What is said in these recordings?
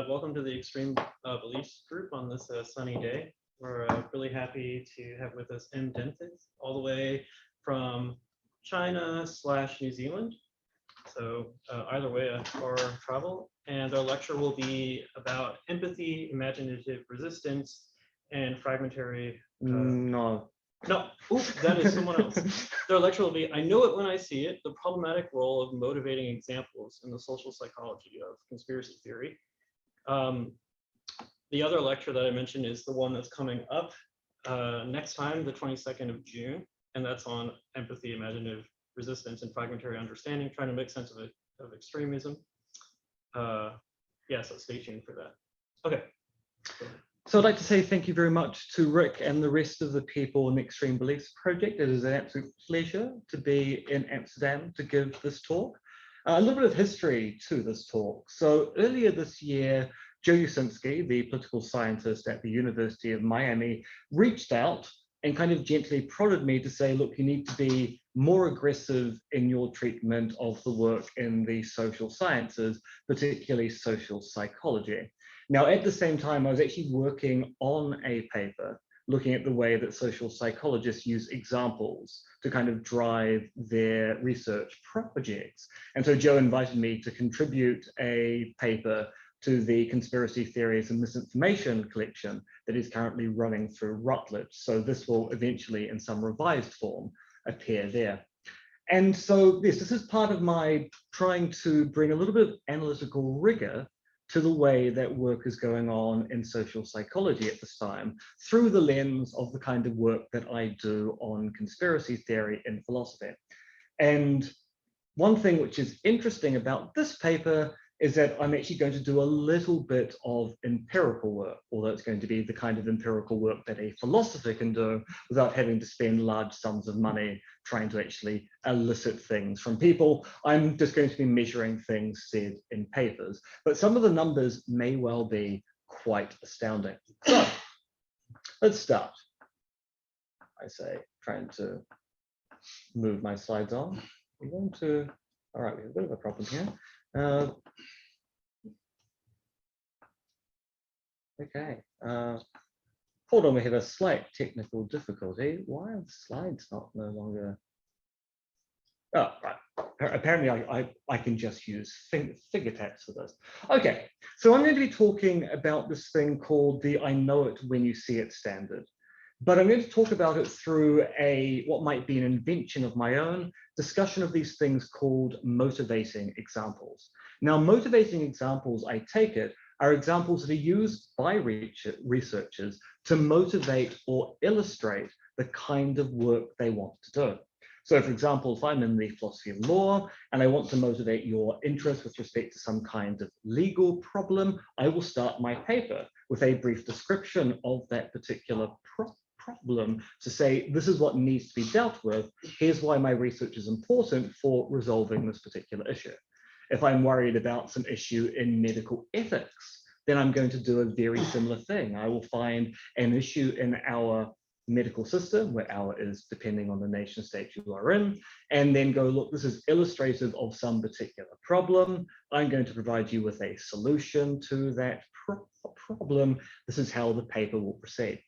welcome to the Extreme Beliefs group on this sunny day. We're really happy to have with us Dentith, all the way from China/New Zealand. So either way, a far travel. And our lecture will be about empathy, imaginative resistance, and fragmentary. No, ooh, that is someone else. Their lecture will be, I know it when I see it, the problematic role of motivating examples in the social psychology of conspiracy theory. The other lecture that I mentioned is the one that's coming up next time, the 22nd of June, and that's on empathy, imaginative resistance, and fragmentary understanding, trying to make sense of extremism. Yeah, so stay tuned for that. Okay. So I'd like to say thank you very much to Rick and the rest of the people in the Extreme Beliefs Project. It is an absolute pleasure to be in Amsterdam to give this talk. A little bit of history to this talk. So earlier this year, Joe Usinski, the political scientist at the University of Miami, reached out and kind of gently prodded me to say, look, you need to be more aggressive in your treatment of the work in the social sciences, particularly social psychology. Now, at the same time, I was actually working on a paper looking at the way that social psychologists use examples to kind of drive their research projects. And so Joe invited me to contribute a paper to the conspiracy theories and misinformation collection that is currently running through Routledge. So this will eventually, in some revised form, appear there. And so yes, this is part of my trying to bring a little bit of analytical rigor to the way that work is going on in social psychology at this time, through the lens of the kind of work that I do on conspiracy theory in philosophy. And one thing which is interesting about this paper is that I'm actually going to do a little bit of empirical work, although it's going to be the kind of empirical work that a philosopher can do without having to spend large sums of money trying to actually elicit things from people. I'm just going to be measuring things said in papers, but some of the numbers may well be quite astounding. So let's start. I say, trying to move my slides on. We're going to, all right, we have a bit of a problem here. Okay, hold on, we have a slight technical difficulty. Why are the slides no longer? Oh, right. Apparently I can just use finger taps for this. Okay, so I'm going to be talking about this thing called the I know it when you see it standard. But I'm going to talk about it through what might be an invention of my own, discussion of these things called motivating examples. Now, motivating examples, I take it, are examples that are used by researchers to motivate or illustrate the kind of work they want to do. So for example, if I'm in the philosophy of law and I want to motivate your interest with respect to some kind of legal problem, I will start my paper with a brief description of that particular problem to say, this is what needs to be dealt with. Here's why my research is important for resolving this particular issue. If I'm worried about some issue in medical ethics, then I'm going to do a very similar thing. I will find an issue in our medical system, where our is depending on the nation state you are in, and then go, look, this is illustrative of some particular problem. I'm going to provide you with a solution to that problem. This is how the paper will proceed.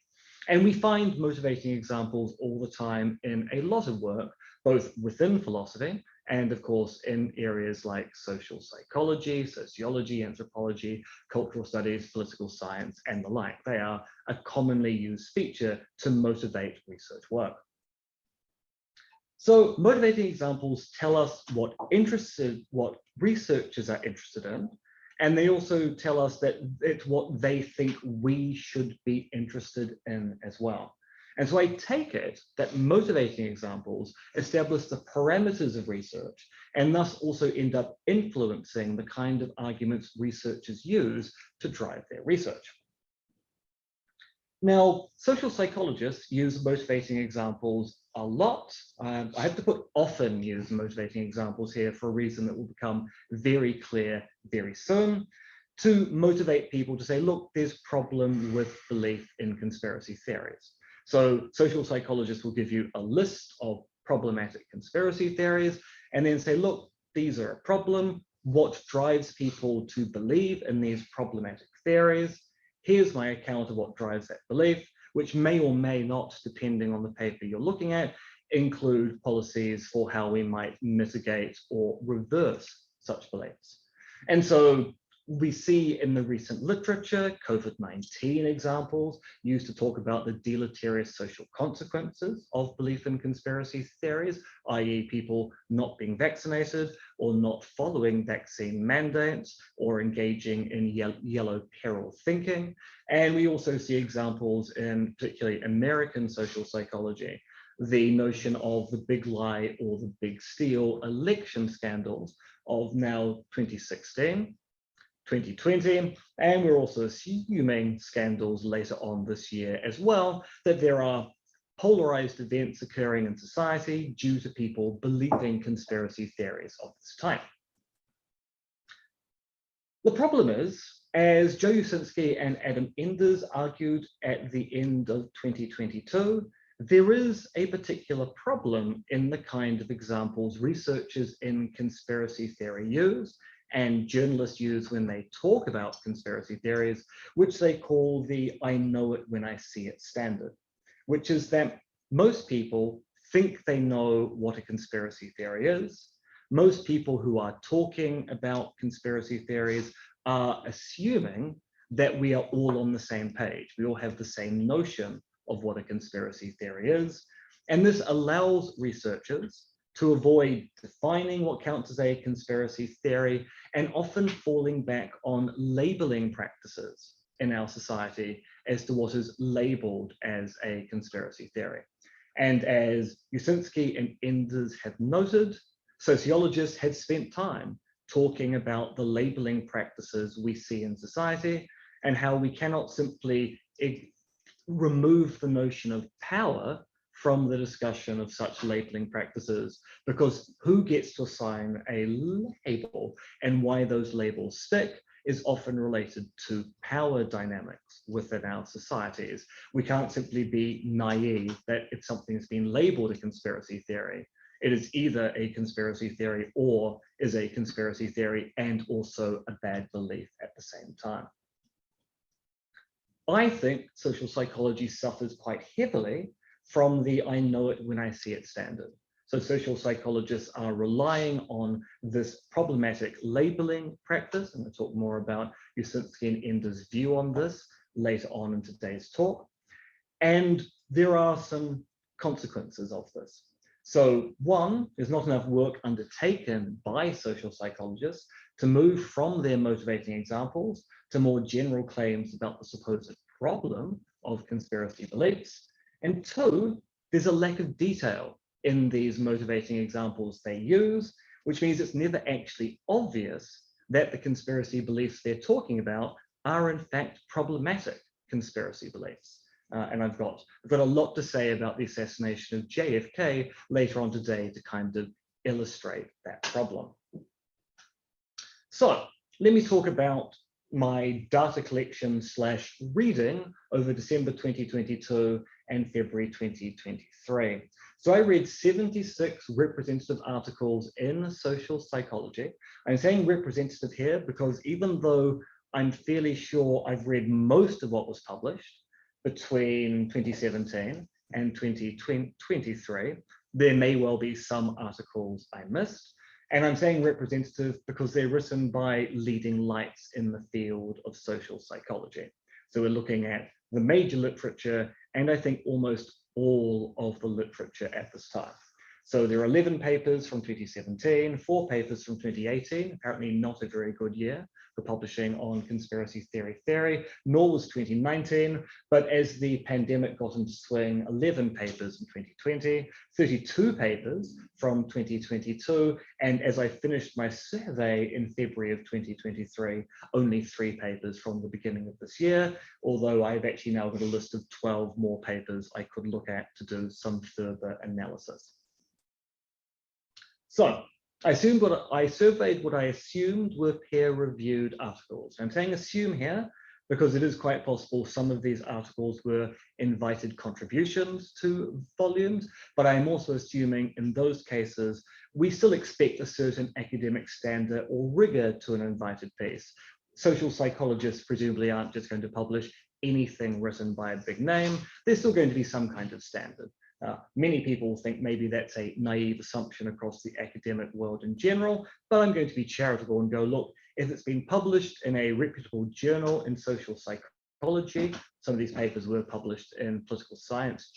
And we find motivating examples all the time in a lot of work, both within philosophy and of course in areas like social psychology, sociology, anthropology, cultural studies, political science, and the like. They are a commonly used feature to motivate research work. So motivating examples tell us what researchers are interested in, and they also tell us that it's what they think we should be interested in as well. And so I take it that motivating examples establish the parameters of research and thus also end up influencing the kind of arguments researchers use to drive their research. Now, social psychologists use motivating examples a lot. I have to put often use motivating examples here for a reason that will become very clear very soon, to motivate people to say, look, there's a problem with belief in conspiracy theories. So social psychologists will give you a list of problematic conspiracy theories and then say, look, these are a problem. what drives people to believe in these problematic theories. Here's my account of what drives that belief, which may or may not, depending on the paper you're looking at, include policies for how we might mitigate or reverse such beliefs. And so we see in the recent literature, COVID-19 examples used to talk about the deleterious social consequences of belief in conspiracy theories, i.e. people not being vaccinated or not following vaccine mandates or engaging in yellow peril thinking. And we also see examples in particularly American social psychology, the notion of the big lie or the big steal election scandals of now 2016. 2020, and we're also assuming scandals later on this year as well, that there are polarized events occurring in society due to people believing conspiracy theories of this type. The problem is, as Joe Usinski and Adam Enders argued at the end of 2022, there is a particular problem in the kind of examples researchers in conspiracy theory use and journalists use when they talk about conspiracy theories, which they call the "I know it when I see it" standard, which is that most people think they know what a conspiracy theory is. Most people who are talking about conspiracy theories are assuming that we are all on the same page. We all have the same notion of what a conspiracy theory is. And this allows researchers to avoid defining what counts as a conspiracy theory and often falling back on labeling practices in our society as to what is labeled as a conspiracy theory. And as Usinski and Enders have noted, sociologists have spent time talking about the labeling practices we see in society and how we cannot simply remove the notion of power from the discussion of such labeling practices, because who gets to assign a label and why those labels stick is often related to power dynamics within our societies. We can't simply be naive that if something's been labeled a conspiracy theory, it is either a conspiracy theory or is a conspiracy theory and also a bad belief at the same time. I think social psychology suffers quite heavily from the "I know it when I see it" standard. So social psychologists are relying on this problematic labeling practice, and we'll talk more about Usinski and Enders' view on this later on in today's talk. And there are some consequences of this. So one, there's not enough work undertaken by social psychologists to move from their motivating examples to more general claims about the supposed problem of conspiracy beliefs. And two, there's a lack of detail in these motivating examples they use, which means it's never actually obvious that the conspiracy beliefs they're talking about are in fact problematic conspiracy beliefs. And I've got a lot to say about the assassination of JFK later on today to kind of illustrate that problem. So let me talk about my data collection / reading over December 2022 and February 2023. So I read 76 representative articles in social psychology. I'm saying representative here because even though I'm fairly sure I've read most of what was published between 2017 and 2023, there may well be some articles I missed. And I'm saying representative because they're written by leading lights in the field of social psychology. So we're looking at the major literature, and I think almost all of the literature at this time. So there are 11 papers from 2017, 4 papers from 2018, apparently not a very good year for publishing on conspiracy theory, nor was 2019, but as the pandemic got into swing, 11 papers in 2020, 32 papers from 2022, and as I finished my survey in February of 2023, only 3 papers from the beginning of this year, although I've actually now got a list of 12 more papers I could look at to do some further analysis. So I surveyed what I assumed were peer-reviewed articles. I'm saying assume here because it is quite possible some of these articles were invited contributions to volumes, but I'm also assuming in those cases, we still expect a certain academic standard or rigor to an invited piece. Social psychologists presumably aren't just going to publish anything written by a big name. There's still going to be some kind of standard. Many people think maybe that's a naive assumption across the academic world in general, but I'm going to be charitable and go, look, if it's been published in a reputable journal in social psychology, some of these papers were published in political science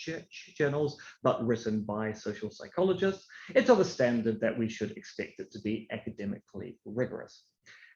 journals, but written by social psychologists, it's of a standard that we should expect it to be academically rigorous.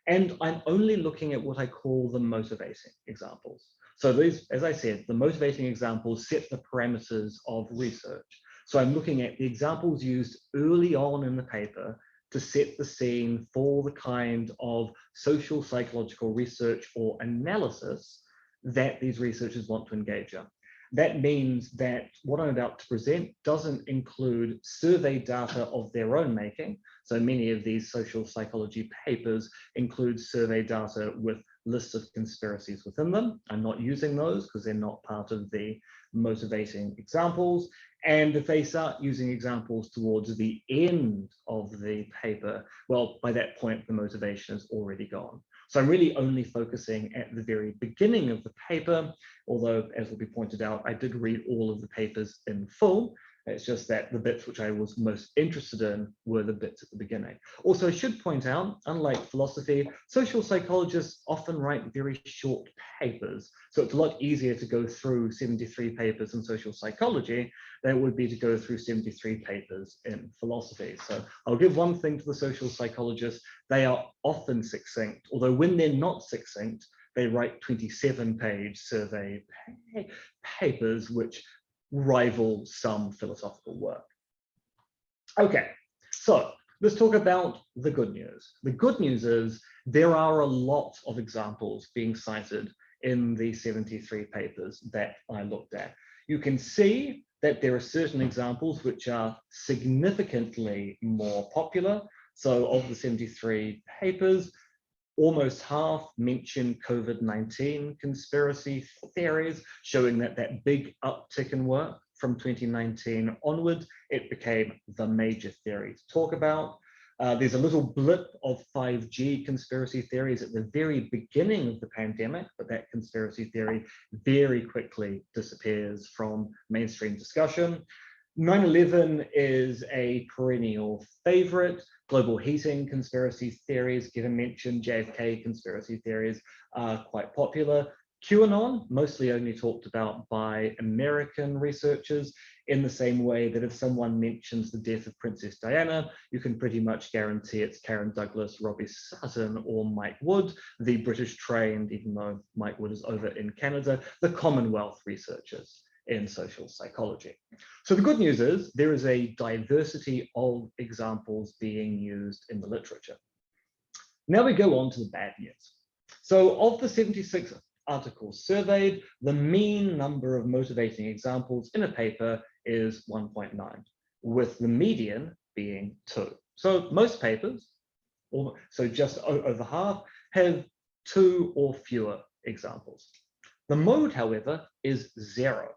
And I'm only looking at what I call the motivating examples. So these, as I said, the motivating examples set the parameters of research. So I'm looking at the examples used early on in the paper to set the scene for the kind of social psychological research or analysis that these researchers want to engage in. That means that what I'm about to present doesn't include survey data of their own making. So many of these social psychology papers include survey data with lists of conspiracies within them. I'm not using those because they're not part of the motivating examples. And if they start using examples towards the end of the paper, well, by that point, the motivation is already gone. So I'm really only focusing at the very beginning of the paper, although, as will be pointed out, I did read all of the papers in full. It's just that the bits which I was most interested in were the bits at the beginning. Also, I should point out, unlike philosophy, social psychologists often write very short papers. So it's a lot easier to go through 73 papers in social psychology than it would be to go through 73 papers in philosophy. So I'll give one thing to the social psychologists. They are often succinct, although when they're not succinct, they write 27-page survey papers, which rival some philosophical work. Okay, so let's talk about the good news. The good news is there are a lot of examples being cited in the 73 papers that I looked at. You can see that there are certain examples which are significantly more popular. So of the 73 papers, almost half mention COVID-19 conspiracy theories, showing that that big uptick in work from 2019 onwards, it became the major theory to talk about. There's a little blip of 5G conspiracy theories at the very beginning of the pandemic, but that conspiracy theory very quickly disappears from mainstream discussion. 9/11 is a perennial favorite. Global heating conspiracy theories get a mention. JFK conspiracy theories are quite popular. QAnon, mostly only talked about by American researchers, in the same way that if someone mentions the death of Princess Diana, you can pretty much guarantee it's Karen Douglas, Robbie Sutton, or Mike Wood, the British trained, even though Mike Wood is over in Canada, the Commonwealth researchers in social psychology. So the good news is there is a diversity of examples being used in the literature. Now we go on to the bad news. So of the 76 articles surveyed, the mean number of motivating examples in a paper is 1.9, with the median being 2. So most papers, so just over half, have 2 or fewer examples. The mode, however, is 0.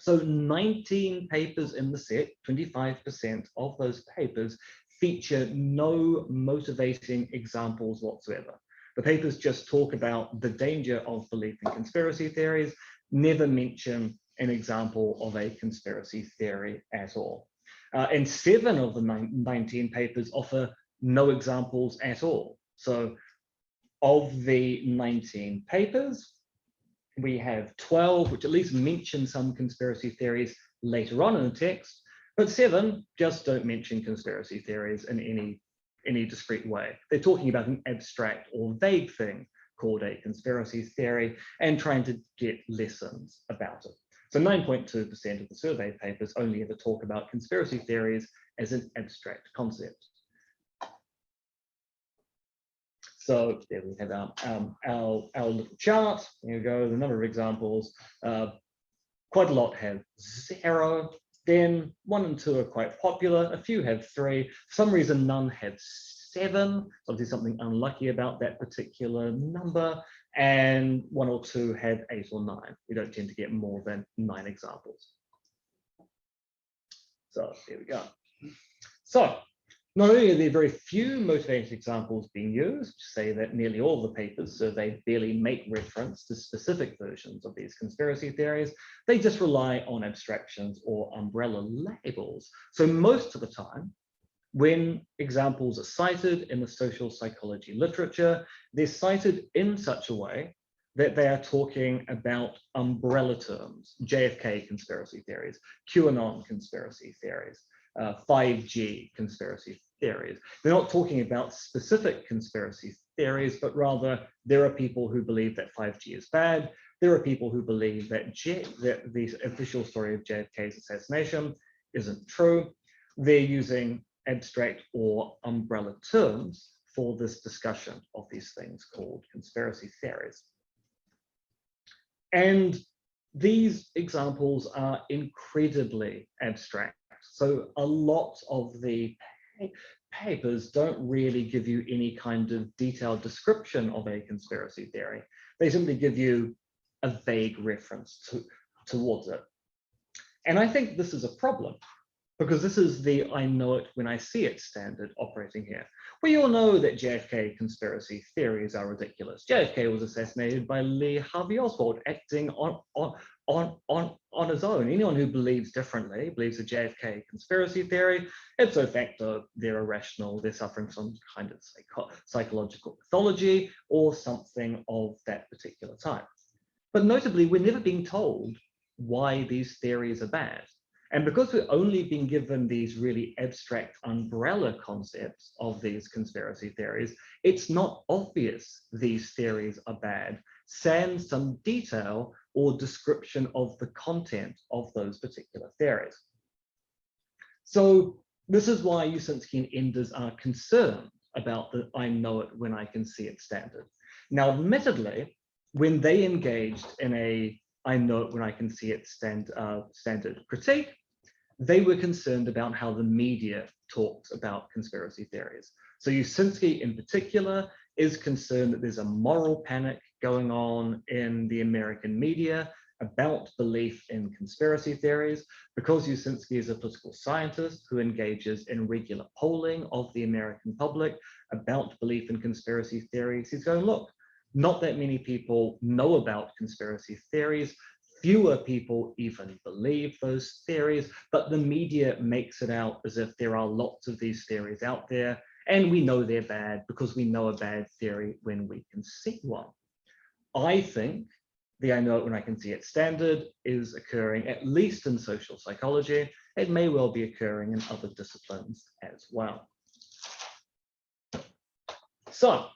So 19 papers in the set, 25% of those papers feature no motivating examples whatsoever. The papers just talk about the danger of belief in conspiracy theories, never mention an example of a conspiracy theory at all. And 7 of the 19 papers offer no examples at all. So of the 19 papers, we have 12, which at least mention some conspiracy theories later on in the text, but 7 just don't mention conspiracy theories in any discrete way. They're talking about an abstract or vague thing called a conspiracy theory and trying to get lessons about it. So 9.2% of the survey papers only ever talk about conspiracy theories as an abstract concept. So there we have our little chart. There you go, the number of examples. Quite a lot have 0. Then 1 and 2 are quite popular. A few have 3. For some reason, none have 7. Obviously something unlucky about that particular number. and 1 or 2 had 8 or 9. We don't tend to get more than 9 examples. So there we go. So not only are there very few motivated examples being used, say that nearly all the papers surveyed barely make reference to specific versions of these conspiracy theories, they just rely on abstractions or umbrella labels. So most of the time, when examples are cited in the social psychology literature, they're cited in such a way that they are talking about umbrella terms: JFK conspiracy theories, QAnon conspiracy theories, 5G conspiracy theories. They're not talking about specific conspiracy theories, but rather there are people who believe that 5G is bad. There are people who believe that the official story of JFK's assassination isn't true. They're using abstract or umbrella terms for this discussion of these things called conspiracy theories. And these examples are incredibly abstract. So a lot of the papers don't really give you any kind of detailed description of a conspiracy theory. They simply give you a vague reference towards it. And I think this is a problem, because this is the I know it when I see it standard operating here. We all know that JFK conspiracy theories are ridiculous. JFK was assassinated by Lee Harvey Oswald acting on his own. Anyone who believes differently believes a JFK conspiracy theory. Ipso facto, they're irrational, they're suffering some kind of psychological pathology or something of that particular type. But notably, we're never being told why these theories are bad. And because we've only been given these really abstract umbrella concepts of these conspiracy theories, it's not obvious these theories are bad, sans some detail or description of the content of those particular theories. So this is why Usinski and Enders are concerned about the I know it when I can see it standard. Now, admittedly, when they engaged in a I know it when I can see it standard critique, they were concerned about how the media talks about conspiracy theories. So Usinski in particular is concerned that there's a moral panic going on in the American media about belief in conspiracy theories. Because Usinski is a political scientist who engages in regular polling of the American public about belief in conspiracy theories, he's going, look, not that many people know about conspiracy theories. Fewer people even believe those theories, but the media makes it out as if there are lots of these theories out there, and we know they're bad because we know a bad theory when we can see one. I think the I know it when I can see it standard is occurring at least in social psychology. It may well be occurring in other disciplines as well. So,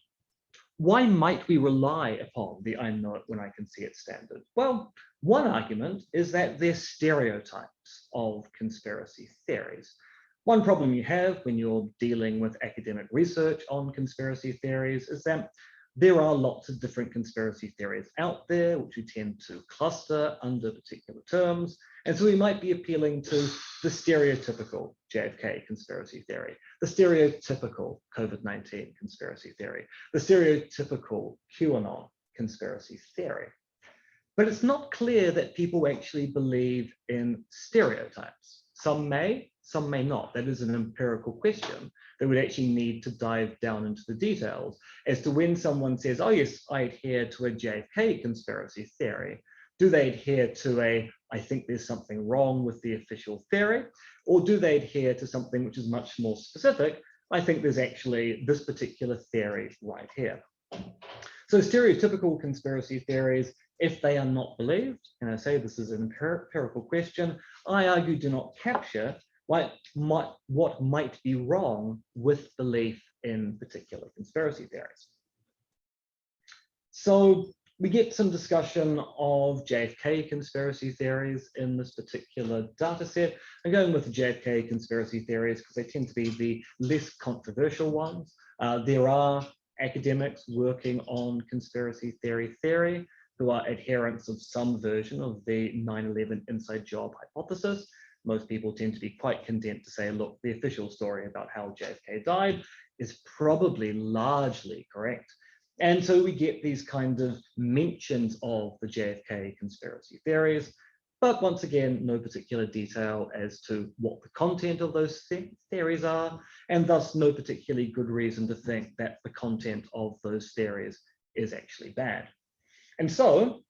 why might we rely upon the I know it when I can see it standard? Well, one argument is that they're stereotypes of conspiracy theories. One problem you have when you're dealing with academic research on conspiracy theories is that there are lots of different conspiracy theories out there, which we tend to cluster under particular terms. And so we might be appealing to the stereotypical JFK conspiracy theory, the stereotypical COVID-19 conspiracy theory, the stereotypical QAnon conspiracy theory. But it's not clear that people actually believe in stereotypes. Some may not. That is an empirical question that would actually need to dive down into the details as to when someone says, oh yes, I adhere to a JFK conspiracy theory. Do they adhere to a, I think there's something wrong with the official theory? Or do they adhere to something which is much more specific? I think there's actually this particular theory right here. So stereotypical conspiracy theories, if they are not believed, and I say this is an empirical question, I argue do not capture what might be wrong with belief in particular conspiracy theories. So we get some discussion of JFK conspiracy theories in this particular data set. I'm going with the JFK conspiracy theories because they tend to be the less controversial ones. There are academics working on conspiracy theory who are adherents of some version of the 9/11 inside job hypothesis. Most people tend to be quite content to say, look, the official story about how JFK died is probably largely correct. And so we get these kind of mentions of the JFK conspiracy theories, but once again, no particular detail as to what the content of those theories are, and thus no particularly good reason to think that the content of those theories is actually bad. And so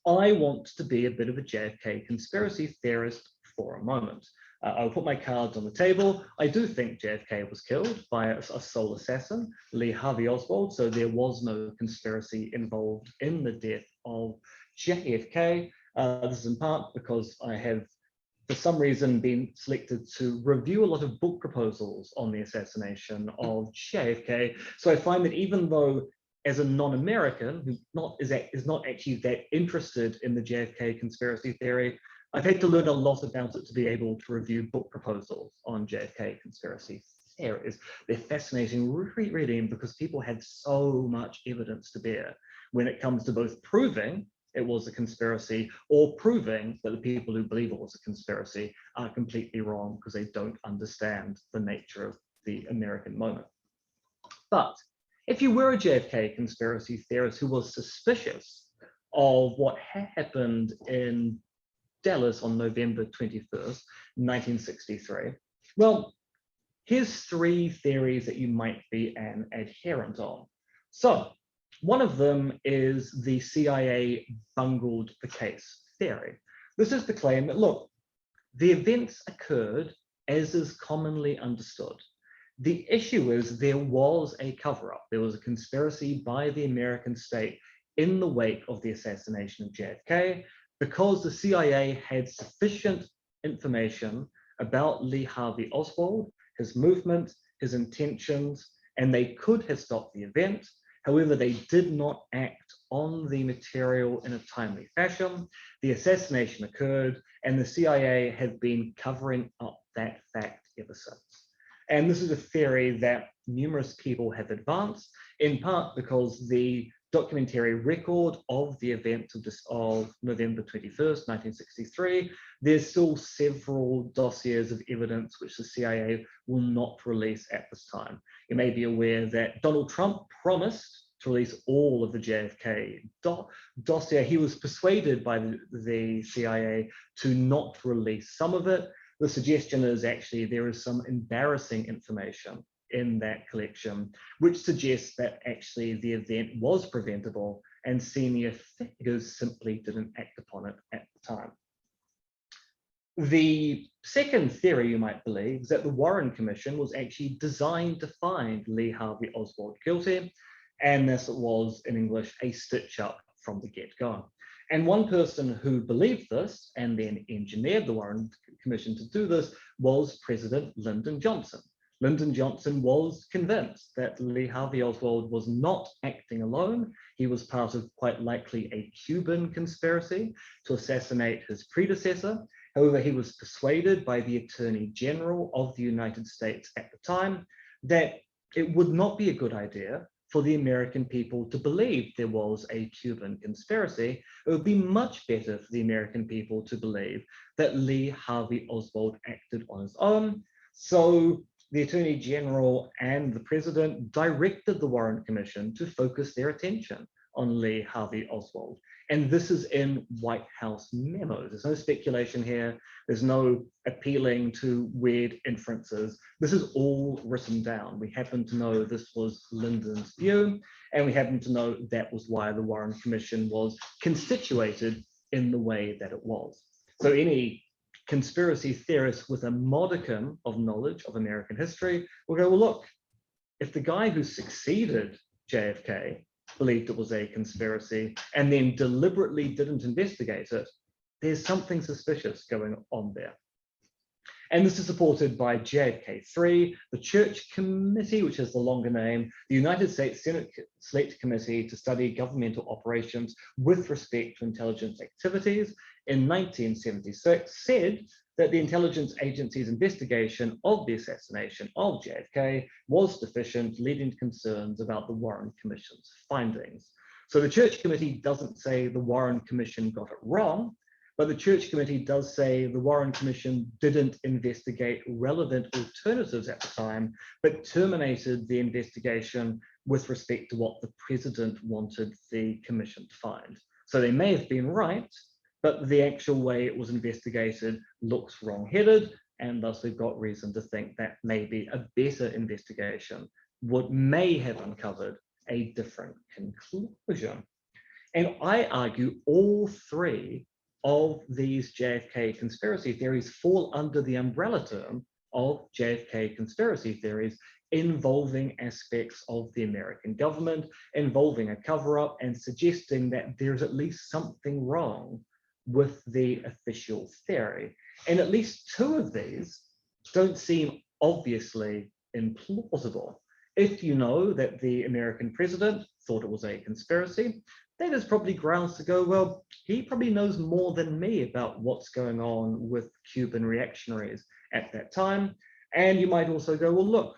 I want to be a bit of a JFK conspiracy theorist for a moment. I'll put my cards on the table. I do think JFK was killed by a sole assassin, Lee Harvey Oswald, so there was no conspiracy involved in the death of JFK. This is in part because I have, for some reason, been selected to review a lot of book proposals on the assassination of JFK. So I find that even though, as a non-American who is not actually that interested in the JFK conspiracy theory, I've had to learn a lot about it to be able to review book proposals on JFK conspiracy theories. They're fascinating reading because people have so much evidence to bear when it comes to both proving it was a conspiracy or proving that the people who believe it was a conspiracy are completely wrong because they don't understand the nature of the American moment. But if you were a JFK conspiracy theorist who was suspicious of what happened in Dallas on November 21st, 1963, well, here's three theories that you might be an adherent on. So one of them is the CIA bungled the case theory. This is the claim that, look, the events occurred as is commonly understood. The issue is there was a cover-up. There was a conspiracy by the American state in the wake of the assassination of JFK because the CIA had sufficient information about Lee Harvey Oswald, his movement, his intentions, and they could have stopped the event. However, they did not act on the material in a timely fashion. The assassination occurred, and the CIA have been covering up that fact ever since. And this is a theory that numerous people have advanced, in part because the documentary record of the event of November 21st, 1963, there's still several dossiers of evidence which the CIA will not release at this time. You may be aware that Donald Trump promised to release all of the JFK dossier. He was persuaded by the CIA to not release some of it. The suggestion is actually there is some embarrassing information in that collection, which suggests that actually the event was preventable and senior figures simply didn't act upon it at the time. The second theory you might believe is that the Warren Commission was actually designed to find Lee Harvey Oswald guilty, and this was, in English, a stitch-up from the get-go. And one person who believed this and then engineered the Warren Commission to do this was President Lyndon Johnson. Lyndon Johnson was convinced that Lee Harvey Oswald was not acting alone. He was part of quite likely a Cuban conspiracy to assassinate his predecessor. However, he was persuaded by the Attorney General of the United States at the time that it would not be a good idea for the American people to believe there was a Cuban conspiracy. It would be much better for the American people to believe that Lee Harvey Oswald acted on his own. So the Attorney General and the President directed the Warren Commission to focus their attention on Lee Harvey Oswald. And this is in White House memos. There's no speculation here. There's no appealing to weird inferences. This is all written down. We happen to know this was Lyndon's view, and we happen to know that was why the Warren Commission was constituted in the way that it was. So any conspiracy theorist with a modicum of knowledge of American history will go, well, look, if the guy who succeeded JFK believed it was a conspiracy and then deliberately didn't investigate it, there's something suspicious going on there. And this is supported by JFK3, the Church Committee, which is the longer name, the United States Senate Select Committee to study governmental operations with respect to intelligence activities in 1976 said that the intelligence agency's investigation of the assassination of JFK was deficient, leading to concerns about the Warren Commission's findings. So the Church Committee doesn't say the Warren Commission got it wrong, but the Church Committee does say the Warren Commission didn't investigate relevant alternatives at the time, but terminated the investigation with respect to what the president wanted the commission to find. So they may have been right, but the actual way it was investigated looks wrong-headed, and thus we've got reason to think that maybe a better investigation may have uncovered a different conclusion. And I argue all three of these JFK conspiracy theories fall under the umbrella term of JFK conspiracy theories, involving aspects of the American government, involving a cover-up, and suggesting that there's at least something wrong with the official theory. And at least two of these don't seem obviously implausible. If you know that the American president thought it was a conspiracy, that is probably grounds to go, well, he probably knows more than me about what's going on with Cuban reactionaries at that time. And you might also go, well, look,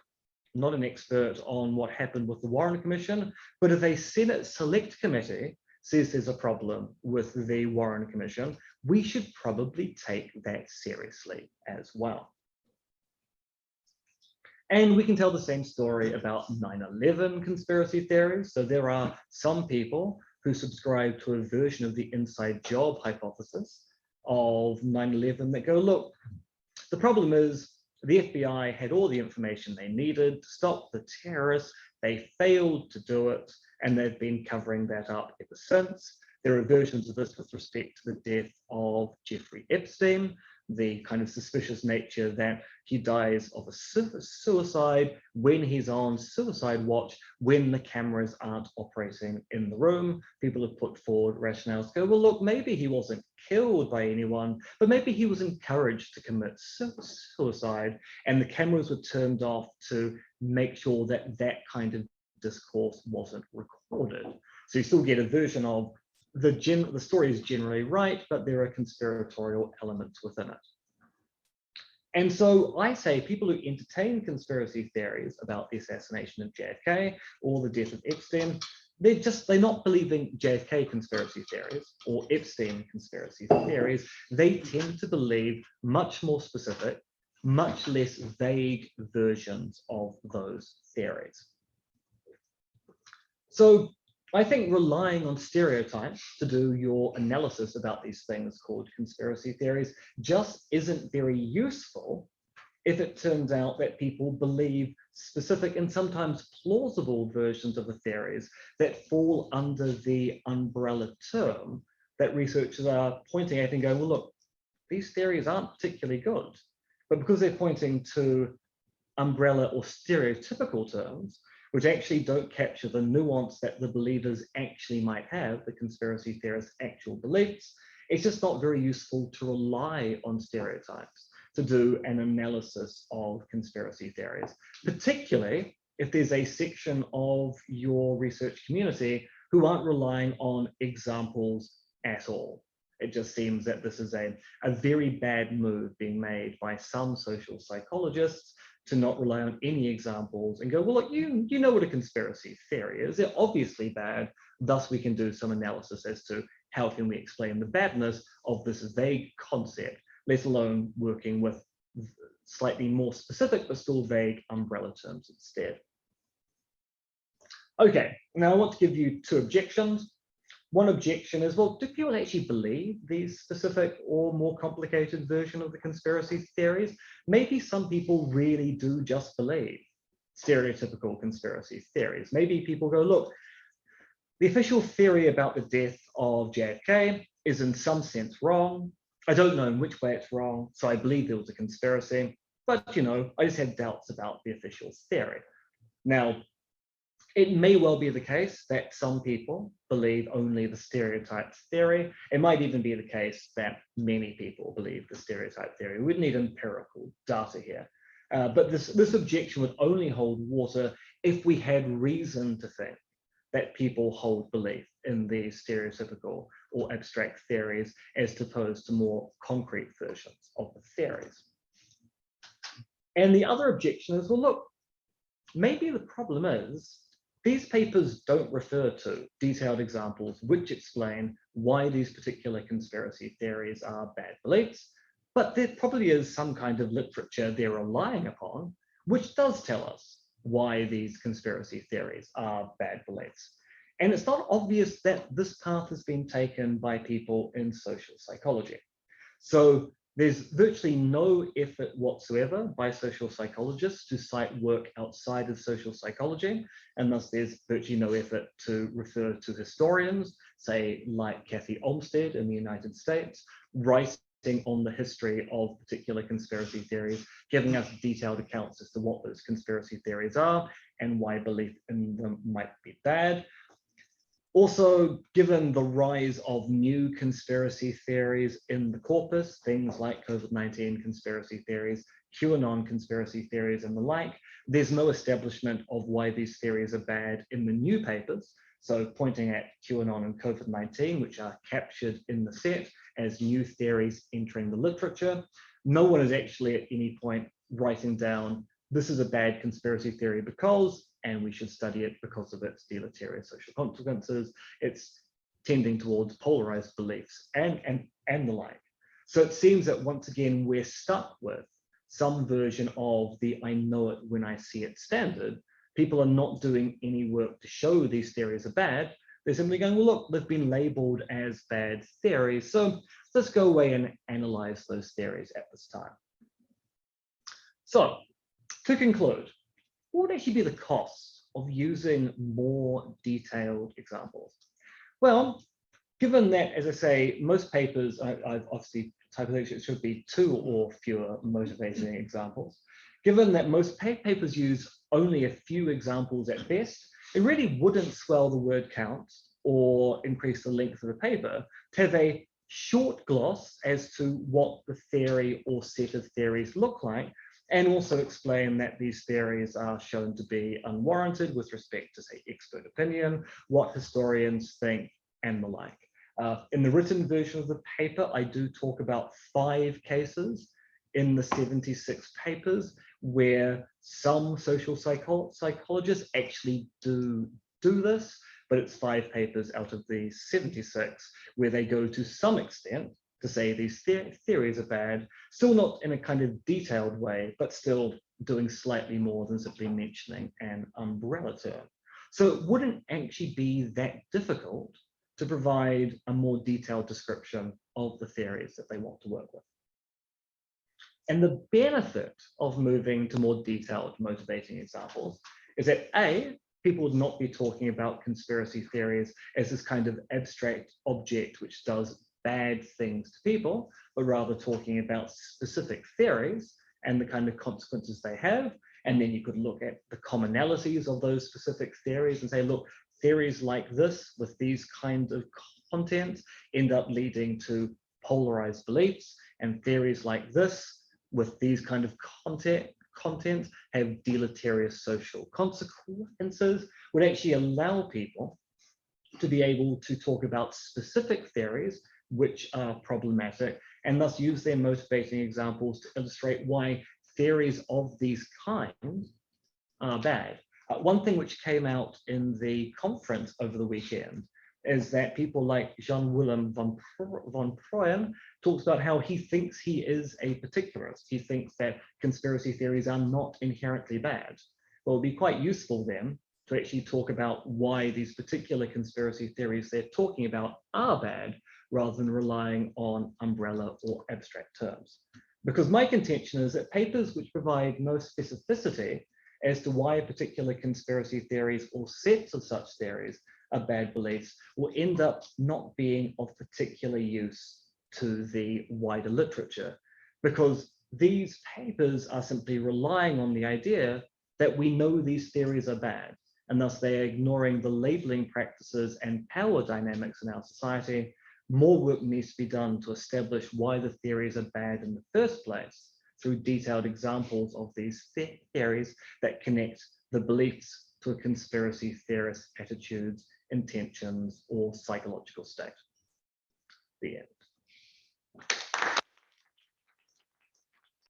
I'm not an expert on what happened with the Warren Commission, but if a Senate Select Committee says there's a problem with the Warren Commission, we should probably take that seriously as well. And we can tell the same story about 9/11 conspiracy theories. So there are some people who subscribe to a version of the inside job hypothesis of 9/11 that go, look, the problem is the FBI had all the information they needed to stop the terrorists. They failed to do it, and they've been covering that up ever since. There are versions of this with respect to the death of Jeffrey Epstein, the kind of suspicious nature that he dies of a suicide when he's on suicide watch, when the cameras aren't operating in the room. People have put forward rationales to go, well, look, maybe he wasn't killed by anyone, but maybe he was encouraged to commit suicide, and the cameras were turned off to make sure that that kind of discourse wasn't recorded. So you still get a version of the story is generally right, but there are conspiratorial elements within it. And so I say people who entertain conspiracy theories about the assassination of JFK or the death of Epstein, they're not believing JFK conspiracy theories or Epstein conspiracy theories. They tend to believe much more specific, much less vague versions of those theories. So I think relying on stereotypes to do your analysis about these things called conspiracy theories just isn't very useful if it turns out that people believe specific and sometimes plausible versions of the theories that fall under the umbrella term that researchers are pointing at and going, well, look, these theories aren't particularly good. But because they're pointing to umbrella or stereotypical terms, which actually don't capture the nuance that the believers actually might have, the conspiracy theorists' actual beliefs, it's just not very useful to rely on stereotypes to do an analysis of conspiracy theories, particularly if there's a section of your research community who aren't relying on examples at all. It just seems that this is a very bad move being made by some social psychologists to not rely on any examples and go, well, look, you know what a conspiracy theory is. They're obviously bad. Thus, we can do some analysis as to how can we explain the badness of this vague concept, let alone working with slightly more specific but still vague umbrella terms instead. Okay, now I want to give you two objections. One objection is, well, do people actually believe these specific or more complicated version of the conspiracy theories? Maybe some people really do just believe stereotypical conspiracy theories. Maybe people go, look, the official theory about the death of JFK is in some sense wrong. I don't know in which way it's wrong, so I believe there was a conspiracy, but you know, I just had doubts about the official theory. Now, it may well be the case that some people believe only the stereotype theory. It might even be the case that many people believe the stereotype theory. We'd need empirical data here. But this objection would only hold water if we had reason to think that people hold belief in the stereotypical or abstract theories as opposed to more concrete versions of the theories. And the other objection is, well, look, maybe the problem is these papers don't refer to detailed examples which explain why these particular conspiracy theories are bad beliefs, but there probably is some kind of literature they're relying upon which does tell us why these conspiracy theories are bad beliefs. And it's not obvious that this path has been taken by people in social psychology. So there's virtually no effort whatsoever by social psychologists to cite work outside of social psychology, and thus there's virtually no effort to refer to historians, say like Kathy Olmsted in the United States, writing on the history of particular conspiracy theories, giving us detailed accounts as to what those conspiracy theories are and why belief in them might be bad. Also, given the rise of new conspiracy theories in the corpus, things like COVID-19 conspiracy theories, QAnon conspiracy theories, and the like, there's no establishment of why these theories are bad in the new papers. So pointing at QAnon and COVID-19, which are captured in the set as new theories entering the literature, no one is actually at any point writing down, this is a bad conspiracy theory because, and we should study it because of its deleterious social consequences. It's tending towards polarized beliefs and the like. So it seems that once again, we're stuck with some version of the I know it when I see it standard. People are not doing any work to show these theories are bad. They're simply going, well, look, they've been labeled as bad theories. So let's go away and analyze those theories at this time. So to conclude, what would actually be the cost of using more detailed examples? Well, given that, as I say, most papers, I've obviously typed it should be 2 or fewer motivating examples. Given that most papers use only a few examples at best, it really wouldn't swell the word count or increase the length of the paper to have a short gloss as to what the theory or set of theories look like, and also explain that these theories are shown to be unwarranted with respect to, say, expert opinion, what historians think, and the like. In the written version of the paper, I do talk about 5 cases in the 76 papers where some social psychologists actually do this, but it's 5 papers out of the 76 where they go to some extent to say these theories are bad, still not in a kind of detailed way, but still doing slightly more than simply mentioning an umbrella term. So it wouldn't actually be that difficult to provide a more detailed description of the theories that they want to work with. And the benefit of moving to more detailed motivating examples is that A, people would not be talking about conspiracy theories as this kind of abstract object which does bad things to people, but rather talking about specific theories and the kind of consequences they have. And then you could look at the commonalities of those specific theories and say, look, theories like this with these kinds of content end up leading to polarized beliefs, and theories like this with these kind of content have deleterious social consequences, would actually allow people to be able to talk about specific theories which are problematic, and thus use their motivating examples to illustrate why theories of these kinds are bad. One thing which came out in the conference over the weekend is that people like Jean-Willem van Proyen talks about how he thinks he is a particularist. He thinks that conspiracy theories are not inherently bad. Well, it would be quite useful then to actually talk about why these particular conspiracy theories they're talking about are bad, rather than relying on umbrella or abstract terms. Because my contention is that papers which provide no specificity as to why particular conspiracy theories or sets of such theories are bad beliefs will end up not being of particular use to the wider literature, because these papers are simply relying on the idea that we know these theories are bad, and thus they are ignoring the labeling practices and power dynamics in our society. More work needs to be done to establish why the theories are bad in the first place, through detailed examples of these theories that connect the beliefs to a conspiracy theorist's attitudes, intentions, or psychological state. The end.